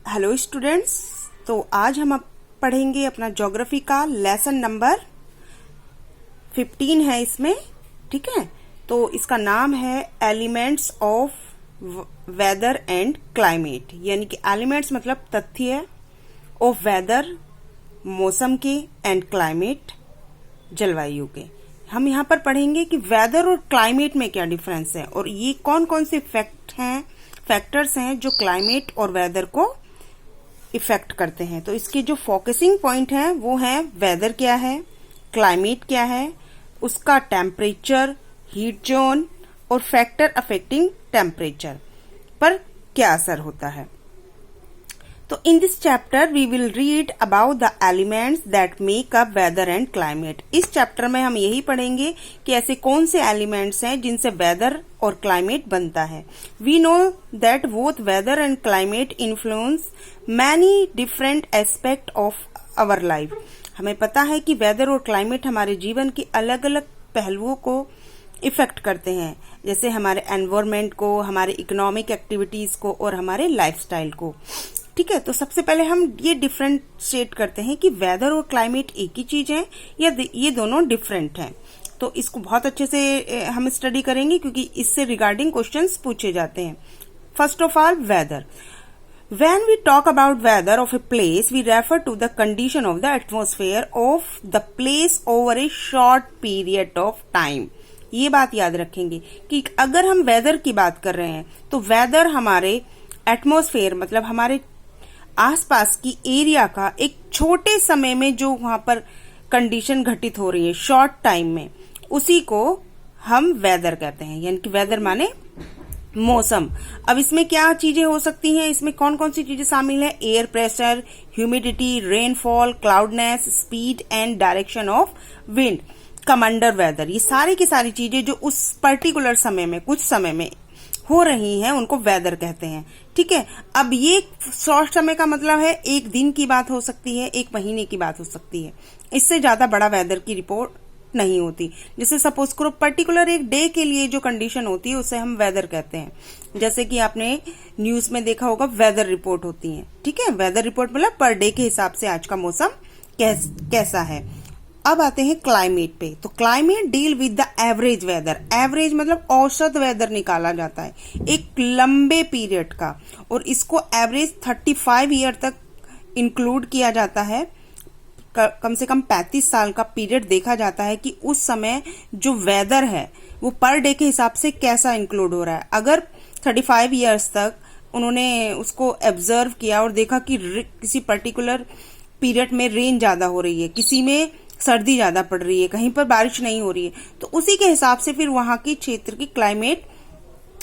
Hello students. तो आज हम पढ़ेंगे अपना ज्योग्राफी का लेसन नंबर 15 है इसमें। ठीक है, तो इसका नाम है elements of weather and climate, यानी कि एलिमेंट्स मतलब तथ्य ऑफ वेदर मौसम के एंड क्लाइमेट जलवायु के। हम यहाँ पर पढ़ेंगे कि वेदर और क्लाइमेट में क्या डिफरेंस है और ये कौन कौन से फैक्टर्स हैं जो क्लाइमेट और वेदर को इफेक्ट करते हैं। तो इसके जो फोकसिंग पॉइंट है वो है वेदर क्या है, क्लाइमेट क्या है, उसका टेम्परेचर, हीट जोन और फैक्टर अफेक्टिंग टेम्परेचर पर क्या असर होता है। तो in this chapter we will read about the elements that make up weather and climate. इस चैप्टर में हम यही पढ़ेंगे कि ऐसे कौन से एलिमेंट्स हैं जिनसे वेदर और क्लाइमेट बनता है। We know that both weather and climate influence many different aspect of our life. हमें पता है कि वेदर और क्लाइमेट हमारे जीवन के अलग अलग पहलुओं को इफेक्ट करते हैं, जैसे हमारे एनवायरमेंट को, हमारे इकोनॉमिक एक्टिविटीज को और हमारे लाइफस्टाइल को। ठीक है, तो सबसे पहले हम ये डिफरेंशिएट करते हैं कि वेदर और क्लाइमेट एक ही चीज है या ये दोनों डिफरेंट हैं। तो इसको बहुत अच्छे से हम स्टडी करेंगे क्योंकि इससे रिगार्डिंग क्वेश्चंस पूछे जाते हैं। First of all, weather. When we talk about weather of a place, we refer to the condition of the atmosphere of the place over a short period of time. ये बात याद रखेंगे कि अगर हम वेदर की बात कर रहे हैं तो वेदर हमारे एटमॉस्फेयर मतलब हमारे आसपास की एरिया का एक छोटे समय में जो वहां पर कंडीशन घटित हो रही है शॉर्ट टाइम में, उसी को हम वेदर कहते हैं। यानी कि वेदर माने मौसम। अब इसमें क्या चीजें हो सकती हैं, इसमें कौन कौन सी चीजें शामिल है? Air pressure, humidity, rainfall, cloudiness, speed and direction of wind, commander weather. ये सारी की सारी चीजें जो उस पर्टिकुलर समय में कुछ समय में हो रही हैं उनको वेदर कहते हैं। ठीक है, अब ये शॉर्ट समय का मतलब है एक दिन की बात हो सकती है, एक महीने की बात हो सकती है, इससे ज्यादा बड़ा वेदर की रिपोर्ट नहीं होती। जैसे सपोज करो पर्टिकुलर एक डे के लिए जो कंडीशन होती है उसे हम वेदर कहते हैं। जैसे कि आपने न्यूज में देखा होगा वेदर रिपोर्ट होती है। ठीक है, वेदर रिपोर्ट मतलब पर डे के हिसाब से आज का मौसम कैसा है। अब आते हैं क्लाइमेट पे। तो climate deal with the average weather. Average मतलब औसत वेदर निकाला जाता है एक लंबे पीरियड का, और इसको एवरेज 35 ईयर तक इंक्लूड किया जाता है। कम से कम 35 साल का पीरियड देखा जाता है कि उस समय जो वेदर है वो पर डे के हिसाब से कैसा इंक्लूड हो रहा है। अगर 35 ईयर्स तक उन्होंने उसको ऑब्जर्व किया और देखा कि किसी पर्टिकुलर पीरियड में रेन ज्यादा हो रही है, किसी में सर्दी ज्यादा पड़ रही है, कहीं पर बारिश नहीं हो रही है, तो उसी के हिसाब से फिर वहां की क्षेत्र की क्लाइमेट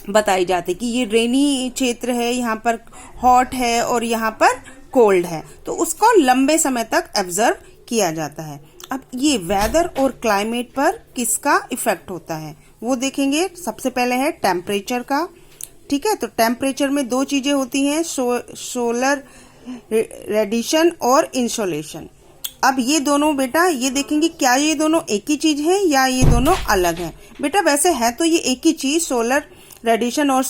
बताई जाती है कि ये रेनी क्षेत्र है, यहाँ पर हॉट है और यहाँ पर कोल्ड है। तो उसको लंबे समय तक ऑब्जर्व किया जाता है। अब ये वेदर और क्लाइमेट पर किसका इफेक्ट होता है वो देखेंगे। सबसे पहले है टेम्परेचर का। ठीक है, तो टेम्परेचर में दो चीजें होती हैं, सोलर रेडिएशन और इंसोलेशन। अब ये दोनों बेटा ये देखेंगे क्या ये दोनों एक ही चीज है या ये दोनों अलग हैं। बेटा वैसे है तो ये एक ही चीज, सोलर रेडिएशन और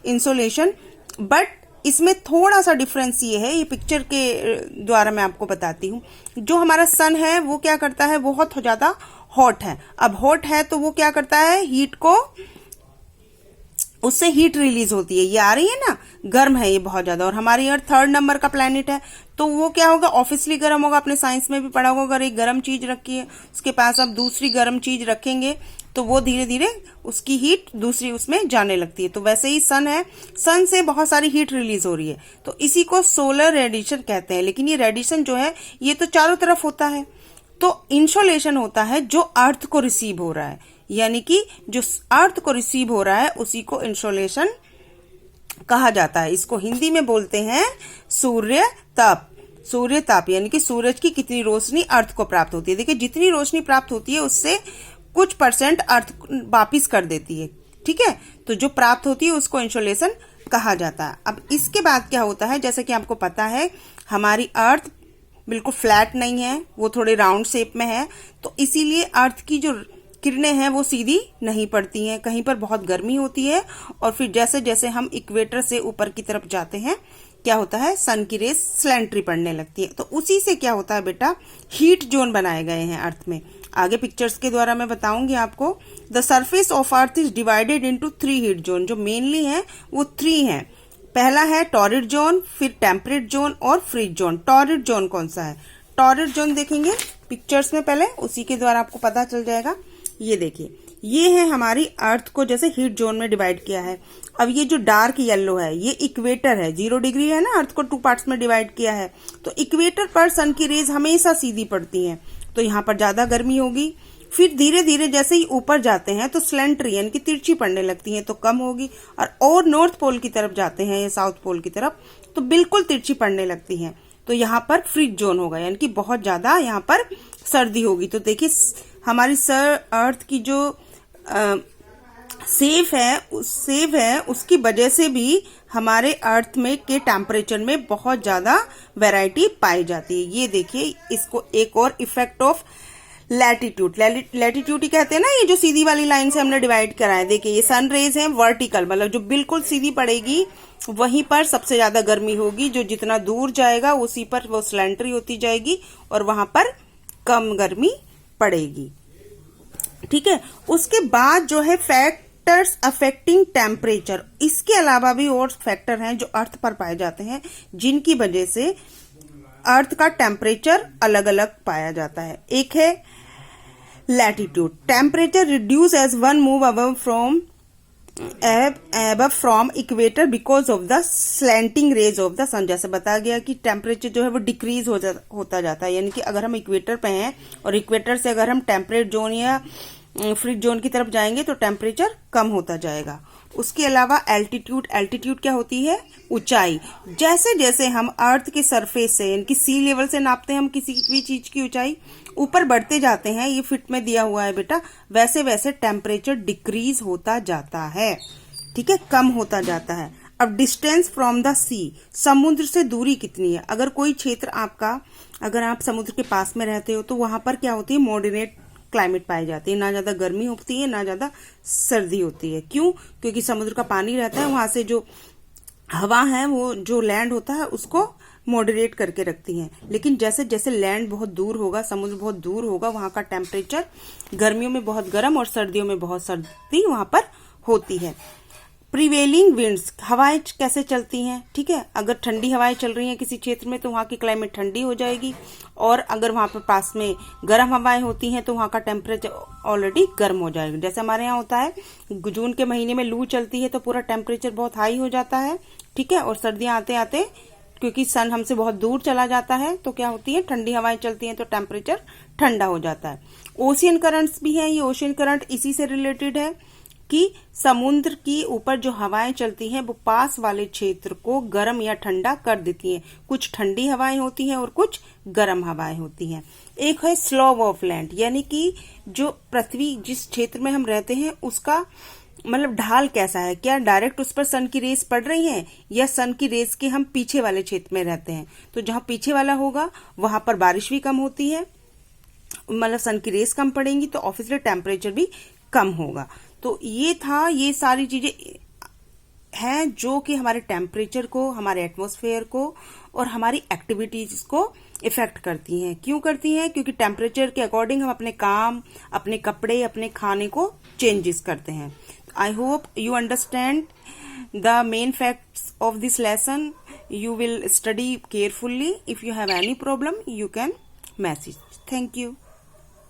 इंसोलेशन, बट इसमें थोड़ा सा डिफरेंस ये है, ये पिक्चर के द्वारा मैं आपको बताती हूँ। जो हमारा सन है वो क्या करता है, बहुत ज्यादा हॉट है। अब हॉट है तो वो क्या करता है, हीट को, उससे हीट रिलीज होती है, ये आ रही है ना, गर्म है ये बहुत ज्यादा। और हमारी अर्थ 3rd नंबर का प्लेनेट है तो वो क्या होगा, ऑब्वियसली गर्म होगा। अपने साइंस में भी पढ़ा होगा, अगर एक गर्म चीज रखी है उसके पास आप दूसरी गर्म चीज रखेंगे तो वो धीरे धीरे उसकी हीट दूसरी उसमें जाने लगती है। तो वैसे ही सन है, सन से बहुत सारी हीट रिलीज हो रही है, तो इसी को सोलर रेडिएशन कहते हैं। लेकिन ये रेडिएशन जो है ये तो चारों तरफ होता है। तो इंसोलेशन होता है जो अर्थ को रिसीव हो रहा है, यानी कि जो अर्थ को रिसीव हो रहा है उसी को इंसोलेशन कहा जाता है। इसको हिंदी में बोलते हैं सूर्य ताप। सूर्य ताप यानी कि सूरज की कितनी रोशनी अर्थ को प्राप्त होती है। देखिए जितनी रोशनी प्राप्त होती है उससे कुछ % अर्थ वापिस कर देती है। ठीक है, तो जो प्राप्त होती है उसको इंसोलेशन कहा जाता है। अब इसके बाद क्या होता है, जैसे कि आपको पता है हमारी अर्थ बिल्कुल फ्लैट नहीं है, वो थोड़े राउंड शेप में है, तो इसीलिए अर्थ की जो किरणें हैं वो सीधी नहीं पड़ती हैं, कहीं पर बहुत गर्मी होती है, और फिर जैसे जैसे हम इक्वेटर से ऊपर की तरफ जाते हैं क्या होता है, सन की रेस स्लैंटरी पड़ने लगती है। तो उसी से क्या होता है बेटा, हीट जोन बनाए गए हैं अर्थ में। आगे पिक्चर्स के द्वारा मैं बताऊंगी आपको। The surface of earth is divided into 3 heat zone. जो मेनली है वो 3 हैं। पहला है टॉरिड जोन, फिर टेम्परेट जोन और फ्रीज जोन। टॉरिड जोन कौन सा है, टॉरिड जोन देखेंगे पिक्चर्स में पहले, उसी के द्वारा आपको पता चल जाएगा। ये देखिए, ये है हमारी अर्थ को जैसे हीट जोन में डिवाइड किया है। अब ये जो डार्क येलो है ये इक्वेटर है, 0 डिग्री है ना, अर्थ को 2 पार्ट्स में डिवाइड किया है। तो इक्वेटर पर सन की रेज हमेशा सीधी पड़ती हैं, तो यहाँ पर ज्यादा गर्मी होगी। फिर धीरे धीरे जैसे ही ऊपर जाते हैं तो स्लेंट्री यानी कि तिरछी पड़ने लगती है, तो कम होगी। और नॉर्थ पोल की तरफ जाते हैं या साउथ पोल की तरफ तो बिल्कुल तिरछी पड़ने लगती हैं, तो यहाँ पर फ्रीज जोन होगा, यानी कि बहुत ज्यादा यहाँ पर सर्दी होगी। तो देखिए हमारी अर्थ की जो सेफ है उसकी वजह से भी हमारे अर्थ में के टेम्परेचर में बहुत ज्यादा वैरायटी पाई जाती है। ये देखिए, इसको एक और इफेक्ट ऑफ लैटिट्यूड ही कहते हैं ना, ये जो सीधी वाली लाइन से हमने डिवाइड करा है। देखिए ये सन रेज है वर्टिकल, मतलब जो बिल्कुल सीधी पड़ेगी वहीं पर सबसे ज्यादा गर्मी होगी, जो जितना दूर जाएगा उसी पर वो स्लैंटरी होती जाएगी और वहां पर कम गर्मी पड़ेगी। ठीक है, उसके बाद जो है फैक्टर्स अफेक्टिंग टेम्परेचर, इसके अलावा भी और फैक्टर हैं जो अर्थ पर पाए जाते हैं, जिनकी वजह से अर्थ का टेम्परेचर अलग अलग पाया जाता है। एक है latitude, temperature reduce as one move above from equator because of the slanting rays of the sun. जैसे बताया गया कि टेम्परेचर जो है वो डिक्रीज होता जाता है, यानी कि अगर हम इक्वेटर पे हैं और इक्वेटर से अगर हम टेम्परेट जोन या फ्रीज जोन की तरफ जाएंगे तो टेम्परेचर कम होता जाएगा। उसके अलावा एल्टीट्यूड क्या होती है, ऊंचाई। जैसे जैसे हम अर्थ के सरफेस से यानी कि सी लेवल से नापते हैं हम किसी भी चीज की ऊंचाई, ऊपर बढ़ते जाते हैं, ये फिट में दिया हुआ है बेटा, वैसे वैसे टेम्परेचर डिक्रीज होता जाता है। ठीक है, कम होता जाता है। अब डिस्टेंस फ्रॉम द सी, समुद्र से दूरी कितनी है। अगर कोई क्षेत्र आपका, अगर आप समुद्र के पास में रहते हो तो वहां पर क्या होती है, मॉडरेट क्लाइमेट पाई जाती है, ना ज्यादा गर्मी होती है ना ज्यादा सर्दी होती है। क्यों, क्योंकि समुद्र का पानी रहता है, वहां से जो हवा है वो जो लैंड होता है उसको मॉडरेट करके रखती हैं। लेकिन जैसे जैसे लैंड बहुत दूर होगा, समुद्र बहुत दूर होगा, वहां का टेम्परेचर गर्मियों में बहुत गर्म और सर्दियों में बहुत सर्दी वहां पर होती है। प्रिवेलिंग विंड्स, हवाएं कैसे चलती हैं। ठीक है, अगर ठंडी हवाएं चल रही हैं किसी क्षेत्र में तो वहां की क्लाइमेट ठंडी हो जाएगी, और अगर वहां पर पास में गर्म हवाएं होती हैं तो वहां का टेम्परेचर ऑलरेडी गर्म हो जाएगा। जैसे हमारे यहाँ होता है जून के महीने में लू चलती है तो पूरा टेम्परेचर बहुत हाई हो जाता है। ठीक है, और सर्दियां आते आते क्योंकि सन हमसे बहुत दूर चला जाता है तो क्या होती है, ठंडी हवाएं चलती हैं तो टेम्परेचर ठंडा हो जाता है। ओशियन करंट्स भी हैं, ये ओशियन करंट इसी से रिलेटेड है कि समुद्र की ऊपर जो हवाएं चलती हैं वो पास वाले क्षेत्र को गर्म या ठंडा कर देती हैं। कुछ ठंडी हवाएं होती हैं और कुछ गर्म हवाएं होती हैं। एक है स्लोप ऑफ लैंड, यानी कि जो पृथ्वी जिस क्षेत्र में हम रहते हैं उसका मतलब ढाल कैसा है, क्या डायरेक्ट उस पर सन की रेस पड़ रही है या सन की रेस के हम पीछे वाले क्षेत्र में रहते हैं। तो जहां पीछे वाला होगा वहां पर बारिश भी कम होती है, मतलब सन की रेस कम पड़ेंगी तो ऑब्वियसली टेम्परेचर भी कम होगा। तो ये था, ये सारी चीजें हैं जो कि हमारे टेम्परेचर को, हमारे एटमॉस्फेयर को और हमारी एक्टिविटीज को इफेक्ट करती हैं। क्यों करती हैं, क्योंकि टेम्परेचर के अकॉर्डिंग हम अपने काम, अपने कपड़े, अपने खाने को चेंजेस करते हैं। I hope you understand the main facts of this lesson. You will study carefully. If you have any problem, you can message. Thank you.